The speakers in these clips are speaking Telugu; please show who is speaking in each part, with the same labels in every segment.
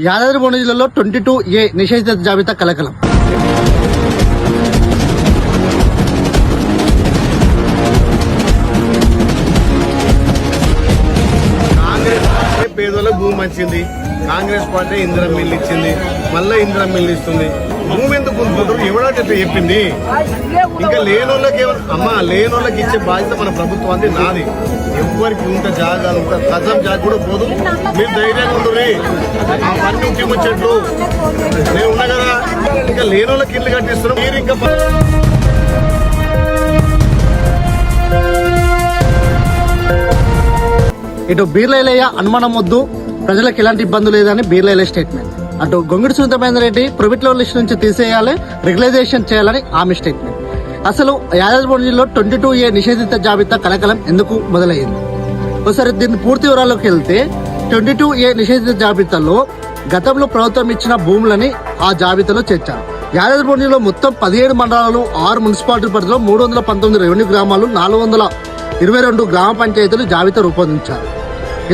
Speaker 1: యాదాద్రి భువనగిరి జిల్లాలో 22A నిషేధిత జాబితా కలకలం.
Speaker 2: కాంగ్రెస్ పార్టీ పేదలకు భూమి మంచింది, కాంగ్రెస్ పార్టీ ఇందిరా మిల్లు ఇచ్చింది, మళ్ళీ ఇందిరా మిల్లు ఇస్తుంది. భూమి ఎందుకు కొనుక్కుంటారు? ఎవరైతే చెప్పింది? ఇంకా లేనోళ్ళకి లేనోళ్ళకి ఇచ్చే బాధ్యత మన ప్రభుత్వాన్ని నాది. ఎవరికి ఉంటే జాగాలు ఉంటే గజం జాగ కూడా పోదు. మీరు ధైర్యంగా ఉంటుంది. ఆ పని ఇంటి ముచ్చట్లు నేను ఉన్నా కదా. ఇంకా లేనోళ్ళకి ఇల్లు కట్టిస్తున్నాం. మీరు ఇంకా
Speaker 1: ఇటు బీర్లయ్య అనుమానం వద్దు, ప్రజలకు ఎలాంటి ఇబ్బంది లేదని బీర్లయ్య స్టేట్మెంట్. అటు Gongidi Sunitha Mahender Reddy private level list నుంచి తీసేయాలి, రెగ్యులైజేషన్ చేయాలని ఆమె స్టేట్మెంట్. అసలు యాదాద్రి భువనగిరి జిల్లాలో 22A నిషేధిత జాబితా కలకలం ఎందుకు మొదలైంది? ఒకసారి దీన్ని పూర్తి వివరాల్లోకి వెళ్తే 22A నిషేధిత జాబితాలో గతంలో ప్రభుత్వం ఇచ్చిన భూములని ఆ జాబితాలో చేర్చారు. యాదాద్రి భువనగిరిలో మొత్తం 17 మండలాలు, 6 మున్సిపాలిటీ పరిధిలో 319 రెవెన్యూ గ్రామాలు, 422 గ్రామ పంచాయతీలు జాబితా రూపొందించారు.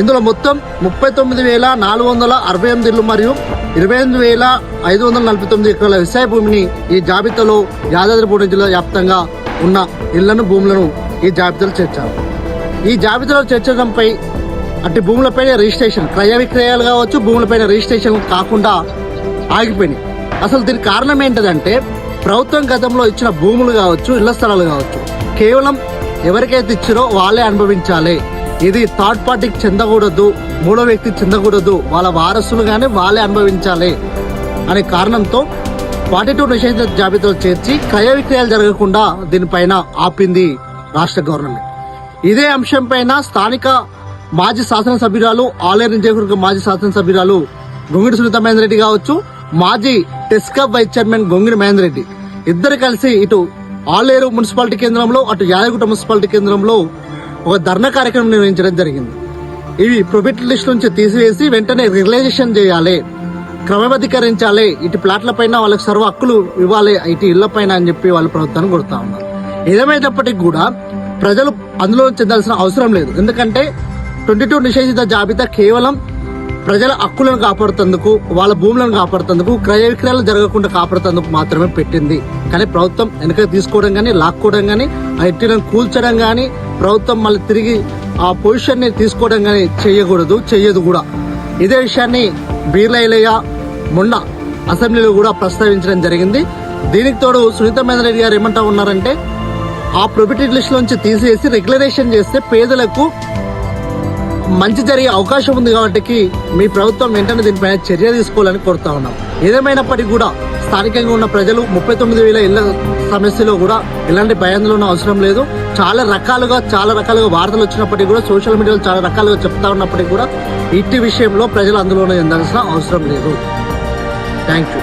Speaker 1: ఇందులో మొత్తం 39,468 ఇళ్లు మరియు 28,549 ఎకరాల వ్యవసాయ భూమిని ఈ జాబితాలో యాదాద్రి భువనగిరి జిల్లా వ్యాప్తంగా ఉన్న ఇళ్లను, భూములను ఈ జాబితాలో చేర్చారు. ఈ జాబితాలో చేర్చడంపై అట్టి భూములపైన రిజిస్ట్రేషన్, క్రయ విక్రయాలు కావచ్చు, భూములపైన రిజిస్ట్రేషన్ కాకుండా ఆగిపోయినాయి. అసలు దీనికి కారణం ఏంటంటే ప్రభుత్వం గతంలో ఇచ్చిన భూములు కావచ్చు, ఇళ్ల స్థలాలు కావచ్చు, కేవలం ఎవరికైతే ఇచ్చారో వాళ్ళే అనుభవించాలి. ఇది థర్డ్ పార్టీకి చెందకూడదు, మూడో వ్యక్తికి చెందకూడదు, వాళ్ళ వారసులు కానీ వాళ్ళే అనుభవించాలి అనే కారణంతో 42 నిషేధిత జాబితాలో చేర్చి క్రయ విక్రయాలు జరగకుండా దీనిపైన ఆపింది రాష్ట్ర గవర్నమెంట్. ఇదే అంశం పైన స్థానిక మాజీ శాసనసభ్యురాలు, ఆలేరు నియోజకవర్గ మాజీ శాసనసభ్యురాలు గొంగిడి సునీత మహేందర్ రెడ్డి కావచ్చు, మాజీ టెస్కాప్ వైస్ చైర్మన్ గొంగిడి మహేందర్ రెడ్డి ఇద్దరు కలిసి ఇటు ఆలేరు మున్సిపాలిటీ కేంద్రంలో, అటు యాదగిరిగుట్ట మున్సిపాలిటీ కేంద్రంలో ఒక ధర్నా కార్యక్రమం నిర్వహించడం జరిగింది. ఇవి ప్రైవేట్ లిస్ట్ నుంచి తీసివేసి వెంటనే రెగ్యులైజేషన్ చేయాలి, క్రమబద్ధీకరించాలి, ఇటు ప్లాట్ల పైన వాళ్ళకి సర్వ హక్కులు ఇవ్వాలి, ఇటు ఇళ్ల పైన అని చెప్పి వాళ్ళు ప్రభుత్వాన్ని కొడుతా ఉన్నారు. ఏదేమైనప్పటికీ కూడా ప్రజలు అందులో చెందాల్సిన అవసరం లేదు. ఎందుకంటే 22 నిషేధిత జాబితా కేవలం ప్రజల హక్కులను కాపాడుతందుకు, వాళ్ళ భూములను కాపాడుతందుకు, క్రయ విక్రయాలు జరగకుండా కాపాడుతందుకు మాత్రమే పెట్టింది. కానీ ప్రభుత్వం వెనక తీసుకోవడం కానీ, లాక్కోవడం కానీ, ఆ ఇంటిని కూల్చడం కానీ, ప్రభుత్వం మళ్ళీ తిరిగి ఆ పొజిషన్ ని తీసుకోవడం కానీ చెయ్యదు కూడా. ఇదే విషయాన్ని బీర్లయ్య మొన్న అసెంబ్లీలో కూడా ప్రస్తావించడం జరిగింది. దీనికి తోడు సునీత మహేందర్ రెడ్డి గారు ఏమంటా ఉన్నారంటే ఆ ప్రొబిటెడ్ లిస్ట్ నుంచి తీసేసి రెగ్యులరైజేషన్ చేస్తే పేదలకు మంచి జరిగే అవకాశం ఉంది. కాబట్టి మీ ప్రభుత్వం వెంటనే దీనిపైన చర్య తీసుకోవాలని కోరుతా ఉన్నాం. ఏదేమైనప్పటికీ కూడా స్థానికంగా ఉన్న ప్రజలు 39,000 ఇళ్ల సమస్యలో కూడా ఎలాంటి భయాందోళన అవసరం లేదు. చాలా రకాలుగా వార్తలు వచ్చినప్పటికీ కూడా, సోషల్ మీడియాలో చాలా రకాలుగా చెప్తా ఉన్నప్పటికీ కూడా ఇట్టి విషయంలో ప్రజలు అందులోనే చెందాల్సిన అవసరం లేదు. Thank you.